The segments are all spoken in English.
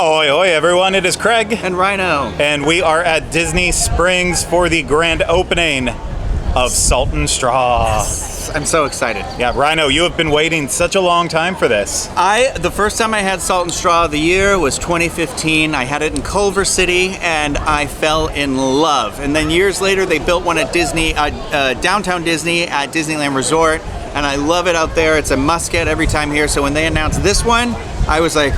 Ahoy, ahoy, everyone. It is Craig. And Rhino. And we are at Disney Springs for the grand opening of Salt and Straw. Yes. I'm so excited. Yeah, Rhino, you have been waiting such a long time for this. The first time I had Salt and Straw of the year was 2015. I had it in Culver City and I fell in love. And then years later, they built one at Disney, downtown Disney at Disneyland Resort. And I love it out there. It's a must-get every time here. So when they announced this one, I was like,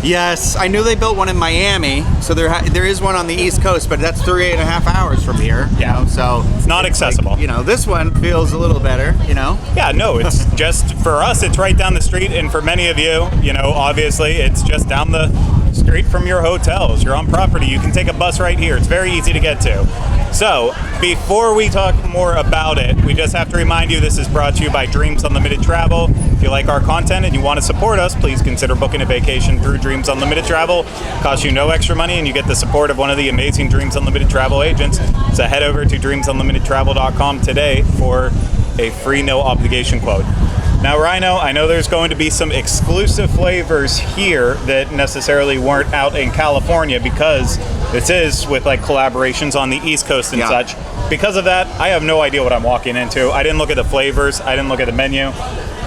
yes. I knew they built one in Miami, so there is one on the East Coast, but that's 3.5 hours from here. Yeah. So it's not accessible. Like, this one feels a little better, Yeah, no, it's just, for us, it's right down the street, and for many of you, obviously, it's just down the street from your hotels. You're on property, you can take a bus right here. It's very easy to get to. So, before we talk more about it, we just have to remind you this is brought to you by Dreams Unlimited Travel. If you like our content and you want to support us, please consider booking a vacation through Dreams Unlimited Travel. It costs you no extra money and you get the support of one of the amazing Dreams Unlimited Travel agents. So head over to dreamsunlimitedtravel.com today for a free no obligation quote. Now, Rhino, I know there's going to be some exclusive flavors here that necessarily weren't out in California because this is with collaborations on the East Coast and such. Because of that, I have no idea what I'm walking into. I didn't look at the flavors. I didn't look at the menu.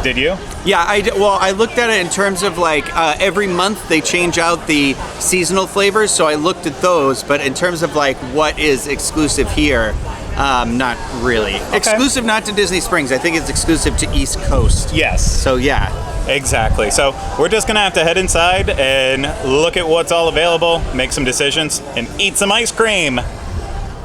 Did you? Yeah, I looked at it in terms of every month they change out the seasonal flavors, so I looked at those, but in terms of what is exclusive here, not really. Okay. Exclusive not to Disney Springs. I think it's exclusive to East Coast. Yes. So yeah. Exactly. So we're just going to have to head inside and look at what's all available, make some decisions, and eat some ice cream.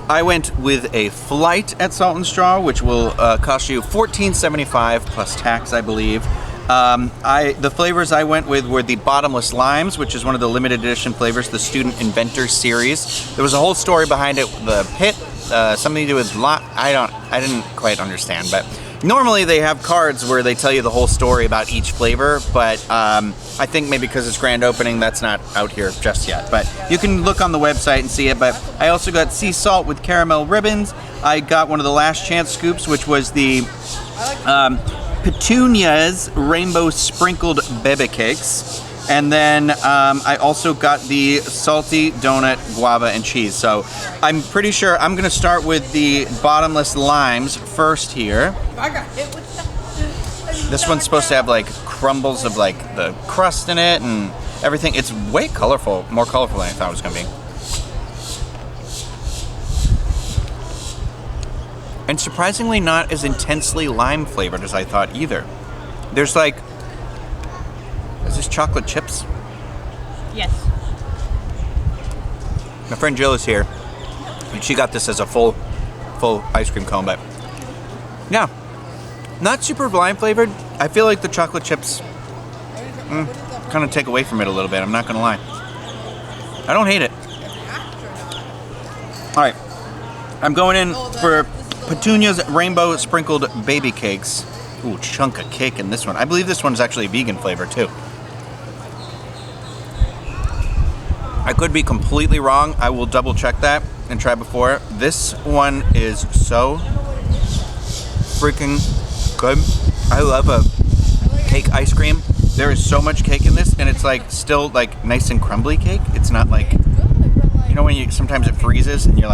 I went with a flight at Salt and Straw, which will cost you $14.75 plus tax, I believe. The flavors I went with were the Bottomless Limes, which is one of the limited edition flavors, the Student Inventor series. There was a whole story behind it. The pit, something to do with I didn't quite understand, but normally they have cards where they tell you the whole story about each flavor, but I think maybe because it's grand opening, that's not out here just yet. But you can look on the website and see it. But I also got sea salt with caramel ribbons. I got one of the Last Chance scoops, which was the Petunia's Rainbow Sprinkled Bebe Cakes. And then I also got the Salty Donut Guava and Cheese. So I'm pretty sure I'm going to start with the Bottomless Limes first here. This one's supposed to have crumbles of the crust in it and everything. It's way colorful, more colorful than I thought it was going to be. And surprisingly not as intensely lime flavored as I thought either. There's is this chocolate chips? Yes. My friend Jill is here, and she got this as a full ice cream cone, but yeah, not super lime flavored. I feel like the chocolate chips kind of take away from it a little bit. I'm not gonna lie. I don't hate it. All right, I'm going in for Petunia's Rainbow Sprinkled Baby Cakes. Ooh, chunk of cake in this one. I believe this one's actually vegan flavor too. I could be completely wrong. I will double check that and try before. This one is so freaking good. I love a cake ice cream. There is so much cake in this, and it's still nice and crumbly cake. It's not when sometimes it freezes and you're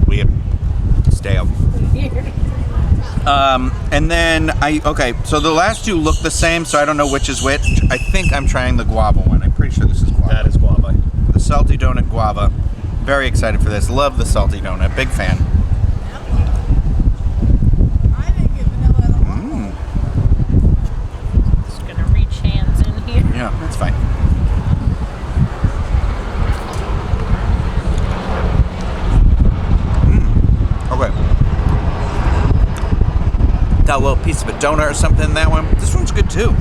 weird, stale. And then so the last two look the same, so I don't know which is which. I think I'm trying the guava one. I'm pretty sure this is guava. That is guava. The Salty Donut Guava. Very excited for this. Love the Salty Donut. Big fan. Just gonna reach hands in here. Yeah, that's fine. Okay. Got a little piece of a donut or something in that one. This one's good too.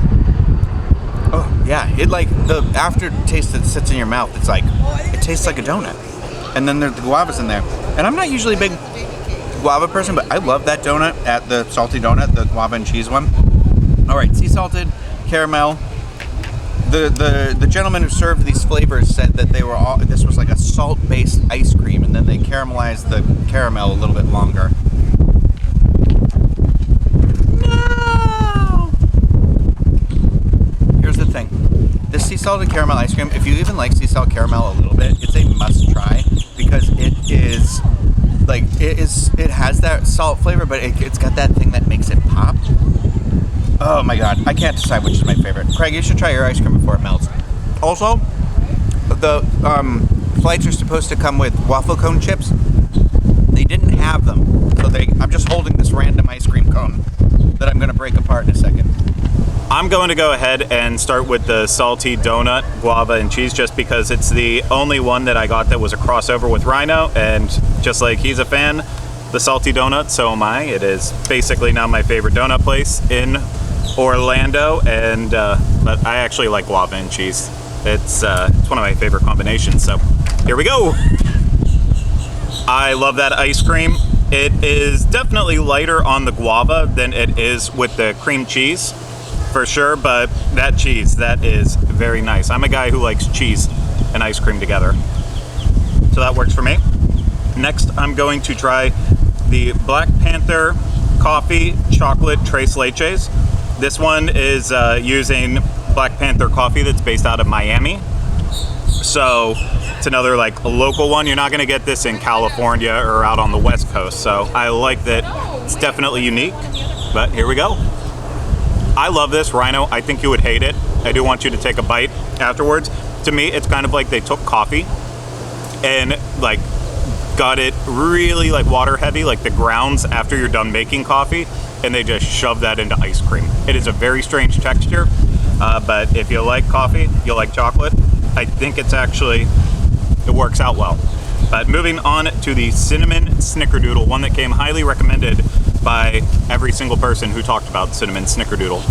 Oh yeah, the aftertaste that sits in your mouth. It's it tastes like a donut, and then the guava's in there. And I'm not usually a big guava person, but I love that donut at the Salty Donut, the guava and cheese one. All right, sea salted caramel. The gentleman who served these flavors said that this was a salt-based ice cream, and then they caramelized the caramel a little bit longer. No! Here's the thing. This sea salted caramel ice cream, if you even like sea salt caramel a little bit, it's a must try because it has that salt flavor, but it's got that thing that makes it pop. Oh my god, I can't decide which is my favorite. Craig, you should try your ice cream before it melts. Also, the flights are supposed to come with waffle cone chips. They didn't have them, so I'm just holding this random ice cream cone that I'm going to break apart in a second. I'm going to go ahead and start with the salty donut, guava, and cheese just because it's the only one that I got that was a crossover with Rhino, and just like he's a fan, the salty donut, so am I. It is basically now my favorite donut place in Orlando, and but I actually like guava and cheese. It's one of my favorite combinations, so here we go. I love that ice cream. It is definitely lighter on the guava than it is with the cream cheese, for sure, but that cheese, that is very nice. I'm a guy who likes cheese and ice cream together, so that works for me. Next, I'm going to try the Black Panther Coffee Chocolate Tres Leches. This one is using Black Panther coffee that's based out of Miami. So it's another like a local one. You're not gonna get this in California or out on the West Coast. So I like that it's definitely unique, but here we go. I love this, Rhino. I think you would hate it. I do want you to take a bite afterwards. To me, it's kind of like they took coffee and like got it really like water heavy, like the grounds after you're done making coffee, and they just shove that into ice cream. It is a very strange texture, but if you like coffee, you'll like chocolate. I think it works out well. But moving on to the cinnamon snickerdoodle, one that came highly recommended by every single person who talked about cinnamon snickerdoodle.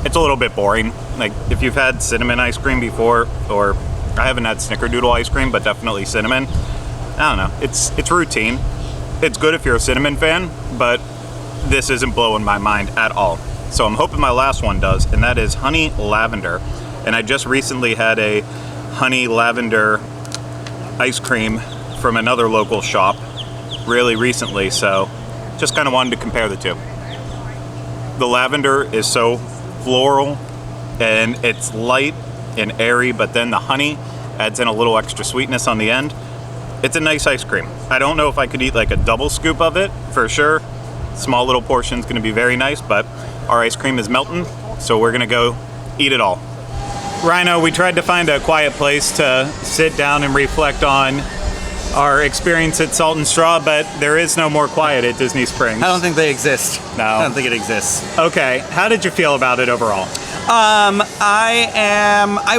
It's a little bit boring. Like if you've had cinnamon ice cream before, or I haven't had snickerdoodle ice cream, but definitely cinnamon. I don't know, it's routine. It's good if you're a cinnamon fan, but this isn't blowing my mind at all. So I'm hoping my last one does, and that is honey lavender. And I just recently had a honey lavender ice cream from another local shop really recently, so just kind of wanted to compare the two. The lavender is so floral and it's light and airy, but then the honey adds in a little extra sweetness on the end. It's a nice ice cream. I don't know if I could eat like a double scoop of it for sure. Small little portion's gonna be very nice, but our ice cream is melting, so we're gonna go eat it all. Rhino, we tried to find a quiet place to sit down and reflect on our experience at Salt and Straw, but there is no more quiet at Disney Springs. I don't think they exist. No. I don't think it exists. Okay, how did you feel about it overall? I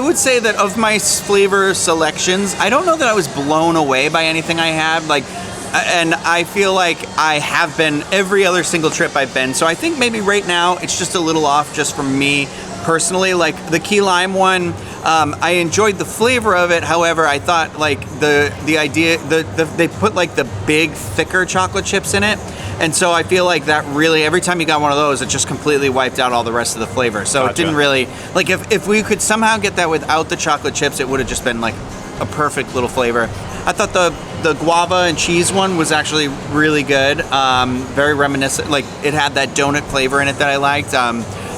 would say that of my flavor selections, I don't know that I was blown away by anything I had. And I feel like I have been every other single trip I've been. So I think maybe right now it's just a little off just from me personally. Like the key lime one, I enjoyed the flavor of it. However, I thought like the idea, they put like the big thicker chocolate chips in it. And so I feel like that really, every time you got one of those, it just completely wiped out all the rest of the flavor. So Gotcha. It didn't really, like if we could somehow get that without the chocolate chips, it would have just been like a perfect little flavor. I thought the guava and cheese one was actually really good. Very reminiscent, like it had that donut flavor in it that I liked.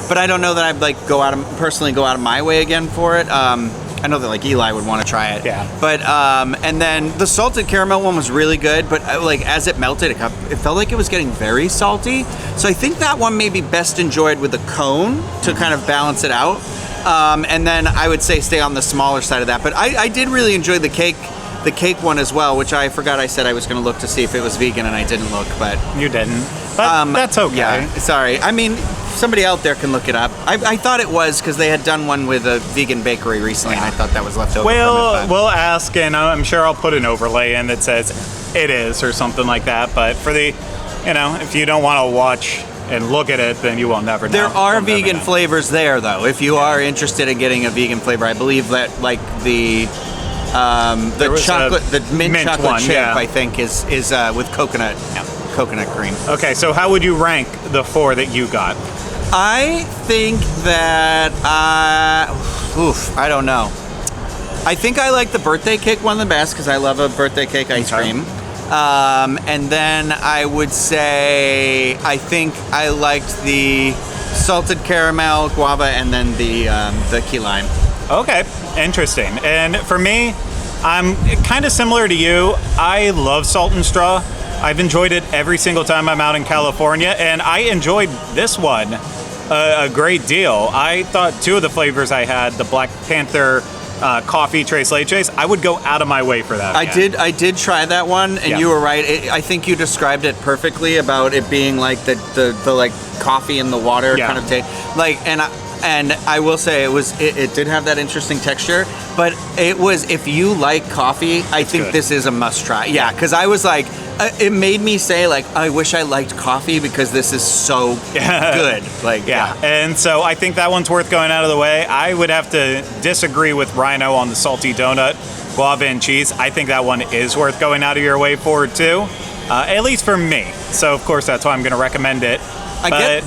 But I don't know that I'd like personally go out of my way again for it. I know that like Eli would want to try it. Yeah. But and then the salted caramel one was really good, but like as it melted, it felt like it was getting very salty. So I think that one may be best enjoyed with a cone to kind of balance it out. And then I would say stay on the smaller side of that. But I did really enjoy the cake one as well, which I forgot I said I was going to look to see if it was vegan, and I didn't look, but You didn't. But that's okay. Yeah, sorry. I mean, somebody out there can look it up. I thought it was because they had done one with a vegan bakery recently, and I thought that was left over from it. We'll ask, and I'm sure I'll put an overlay in that says it is or something like that. But for the, if you don't want to watch and look at it, then you will never know. There are You'll never vegan know. flavors there, though. If you are interested in getting a vegan flavor, I believe that like the was chocolate, the mint chocolate one, chip, yeah. I think is with coconut cream. Okay, so how would you rank the 4 that you got? I think that I don't know. I think I like the birthday cake one the best because I love a birthday cake ice cream. And then I would say I think I liked the salted caramel guava and then the key lime. Okay, interesting. And for me, I'm kind of similar to you. I love Salt and Straw. I've enjoyed it every single time I'm out in California, and I enjoyed this one a great deal. I thought two of the flavors I had, the Black Panther coffee tres leches, I would go out of my way for that. I did try that one, and Yeah. you were right. I think you described it perfectly about it being like the like coffee in the water Yeah. kind of taste. Like, and I will say it did have that interesting texture, but it was, if you like coffee, I think good. this is a must try. Yeah, because I was like, it made me say like, I wish I liked coffee because this is so good. Like, Yeah, and so I think that one's worth going out of the way. I would have to disagree with Rhino on the salty donut, guava and cheese. I think that one is worth going out of your way for too, at least for me. So of course that's why I'm going to recommend it.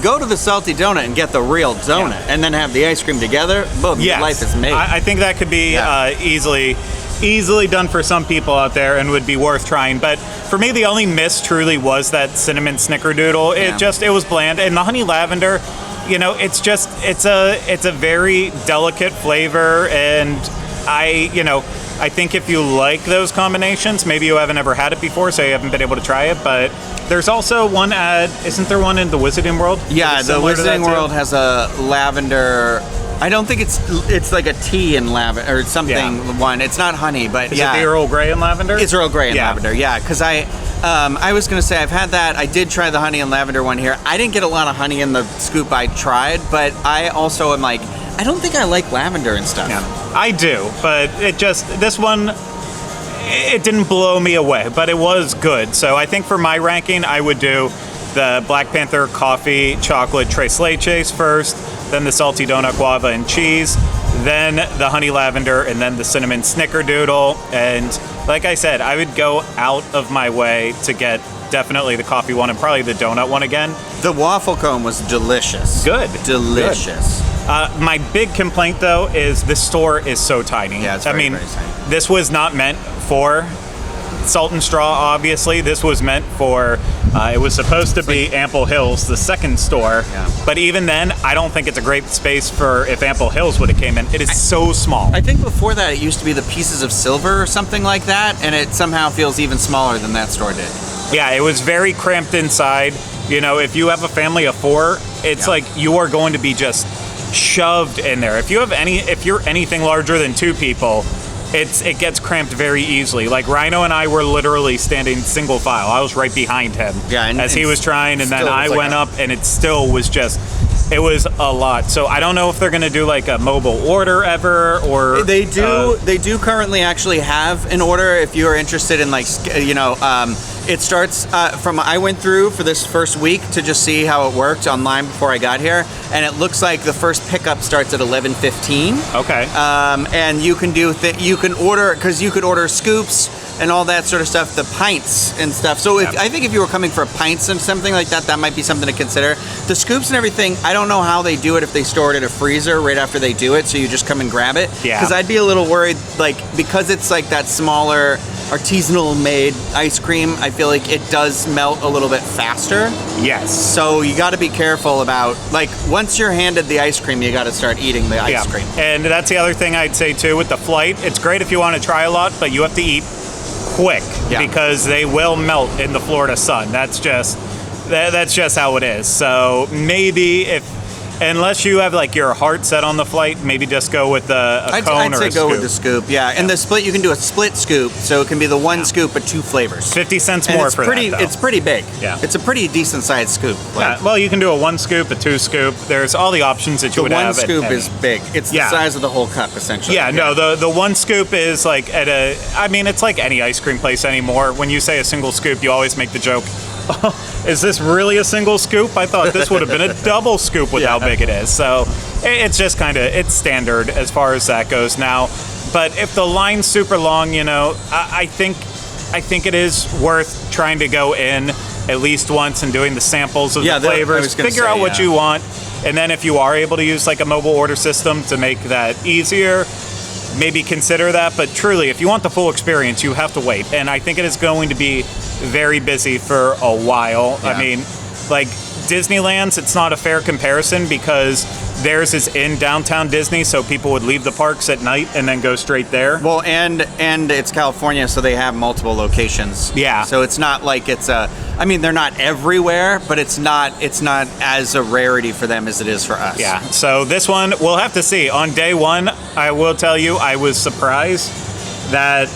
Go to the salty donut and get the real donut, Yeah. and then have the ice cream together. Boom, your Yes. life is made. I think that could be easily done for some people out there and would be worth trying. But for me, the only miss truly was that cinnamon snickerdoodle. Yeah. It was bland, and the honey lavender, it's a very delicate flavor, and I think if you like those combinations, maybe you haven't ever had it before, so you haven't been able to try it. But there's also one isn't there one in the Wizarding World? Yeah, Is it the similar to that Wizarding too? World has a lavender. I don't think it's like a tea in lavender or something. Yeah. One, it's not honey, but Is yeah, it the Earl Grey and lavender? it's Earl Grey and Yeah. lavender. Yeah, because I was gonna say I've had that. I did try the honey and lavender one here. I didn't get a lot of honey in the scoop I tried, but I also am like, I don't think I like lavender and stuff. Yeah, I do, but this one, it didn't blow me away, but it was good. So I think for my ranking, I would do the Black Panther coffee chocolate tres leches first, then the salty donut guava and cheese, then the honey lavender, and then the cinnamon snickerdoodle. And like I said, I would go out of my way to get definitely the coffee one and probably the donut one again. The waffle cone was delicious. Good. Delicious. My big complaint, though, is this store is so tiny. Yeah, it's very, very tiny. This was not meant for Salt and Straw, obviously. This was meant for, it was supposed to be Ample Hills, the second store. Yeah. But even then, I don't think it's a great space for if Ample Hills would have came in. It is so small. I think before that it used to be the Pieces of Silver or something like that, and it somehow feels even smaller than that store did. Yeah, it was very cramped inside. If you have a family of four, it's like you are going to be just shoved in there. If you're anything larger than two people, it gets cramped very easily. Like Rhino and I were literally standing single file. I was right behind him as he was trying, and then I went up, and it still was it was a lot. So I don't know if they're going to do like a mobile order ever, or They do currently actually have an order if you're interested in it starts from, I went through for this first week to just see how it worked online before I got here, and it looks like the first pickup starts at 11:15. Okay. And you can you can order, because you could order scoops and all that sort of stuff, the pints and stuff. So I think if you were coming for pints and something like that, that might be something to consider. The scoops and everything, I don't know how they do it, if they store it in a freezer right after they do it, so you just come and grab it. Yeah. Because I'd be a little worried, like, because it's like that smaller artisanal made ice cream, I feel like it does melt a little bit faster. Yes. So you got to be careful about, like, once you're handed the ice cream, you got to start eating the ice cream. And that's the other thing I'd say too with the flight. It's great if you want to try a lot, but you have to eat quick because they will melt in the Florida sun. That's just how it is. So maybe unless you have like your heart set on the flight, maybe just go with a cone I'd or say a go scoop. with the scoop, yeah. And the split, you can do a split scoop, so it can be the one scoop but two flavors. 50 cents And more it's for pretty, that, though. It's pretty big. Yeah. It's a pretty decent sized scoop. Yeah, well, you can do a one scoop, a two scoop. There's all the options that you would The one have. scoop is big. It's the size of the whole cup, essentially. Yeah, no, the one scoop is like it's like any ice cream place anymore. When you say a single scoop, you always make the joke, is this really a single scoop? I thought this would have been a double scoop with how big it is. So it's just it's standard as far as that goes now. But if the line's super long, I think it is worth trying to go in at least once and doing the samples of the flavors, figure out what you want. And then if you are able to use like a mobile order system to make that easier, maybe consider that. But truly, if you want the full experience, you have to wait. And I think it is going to be very busy for a while. Yeah. I mean, like Disneyland's, it's not a fair comparison because theirs is in downtown Disney, so people would leave the parks at night and then go straight there. Well, and it's California, so they have multiple locations. Yeah. So it's not like it's a. I mean, they're not everywhere, but it's not as a rarity for them as it is for us. Yeah. So this one, we'll have to see. On day one, I will tell you, I was surprised that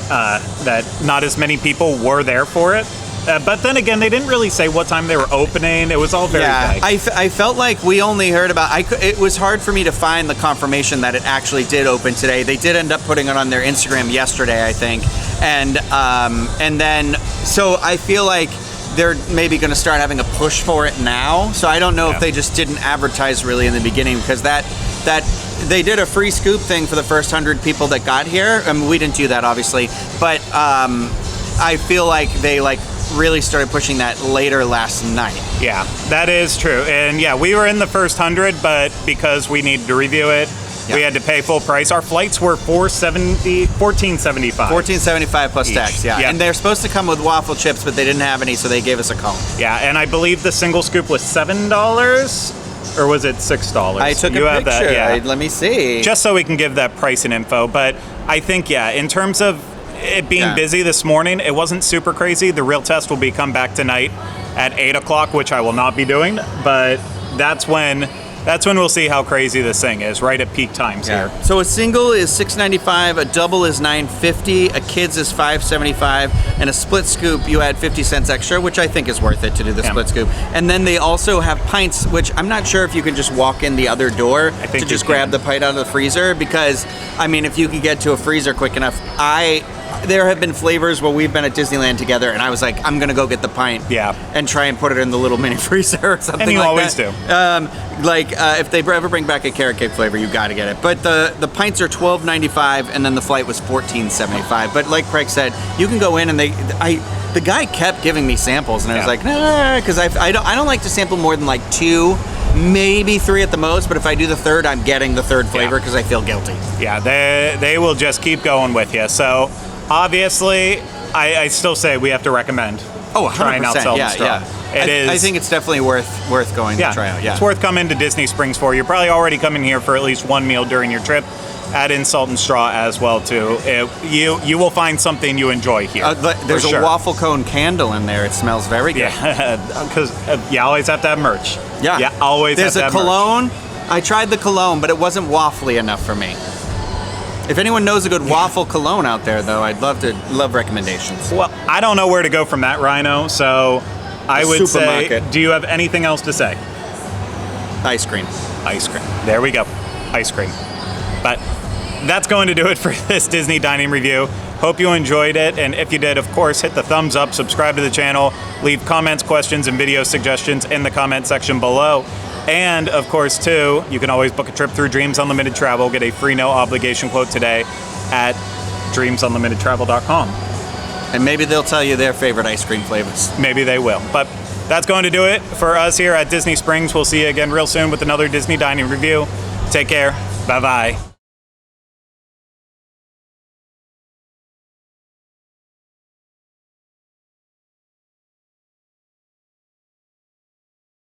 not as many people were there for it. But then again, they didn't really say what time they were opening. It was all very vague. I felt like we only heard about. It was hard for me to find the confirmation that it actually did open today. They did end up putting it on their Instagram yesterday, I think, and then so I feel like they're maybe going to start having a push for it now. So I don't know if they just didn't advertise really in the beginning, because that they did a free scoop thing for the first 100 people that got here. I mean, we didn't do that obviously, but I feel like they really started pushing that later last night. Yeah, that is true. And yeah, we were in the first 100, but because we needed to review it, we had to pay full price. Our flights were $14.75. $14.75 plus tax, Yep. And they're supposed to come with waffle chips, but they didn't have any, so they gave us a cone. Yeah, and I believe the single scoop was $7, or was it $6? I took a have picture. That, Let me see. Just so we can give that pricing info. But I think, in terms of it being busy this morning, it wasn't super crazy. The real test will be come back tonight at 8 o'clock, which I will not be doing. But that's when we'll see how crazy this thing is, right at peak times here. So a single is $6.95, a double is $9.50, a kids is $5.75, and a split scoop you add 50 cents extra, which I think is worth it to do the split scoop. And then they also have pints, which I'm not sure if you can just walk in the other door to just grab the pint out of the freezer, because I mean, if you can get to a freezer quick enough, there have been flavors where we've been at Disneyland together, and I was like, I'm gonna go get the pint, and try and put it in the little mini freezer or something. And you like always that. do. If they ever bring back a carrot cake flavor, you got to get it. But the pints are $12.95, and then the flight was $14.75. But like Craig said, you can go in and the guy kept giving me samples, and I was like, nah, because I don't like to sample more than like 2. Maybe 3 at the most, but if I do the third, I'm getting the third flavor because I feel guilty. Yeah, they will just keep going with you. So obviously, I still say we have to recommend trying out Selden Straw. I think it's definitely worth going to try out. Yeah, it's worth coming to Disney Springs for. You're probably already coming here for at least one meal during your trip. Add in Salt and Straw as well too. You will find something you enjoy here. There's a waffle cone candle in there. It smells very good. Yeah, because you always have to have merch. Yeah, you always There's have to have cologne. merch. I tried the cologne, but it wasn't waffly enough for me. If anyone knows a good waffle cologne out there, though, I'd love recommendations. Well, I don't know where to go from that, Rhino. So I would say, do you have anything else to say? Ice cream. Ice cream. There we go. Ice cream. But that's going to do it for this Disney dining review. Hope you enjoyed it, and if you did, of course, hit the thumbs up, subscribe to the channel, leave comments, questions, and video suggestions in the comment section below. And of course, too, you can always book a trip through Dreams Unlimited Travel. Get a free no obligation quote today at dreamsunlimitedtravel.com. And maybe they'll tell you their favorite ice cream flavors. Maybe they will. But that's going to do it for us here at Disney Springs. We'll see you again real soon with another Disney dining review. Take care. Bye-bye.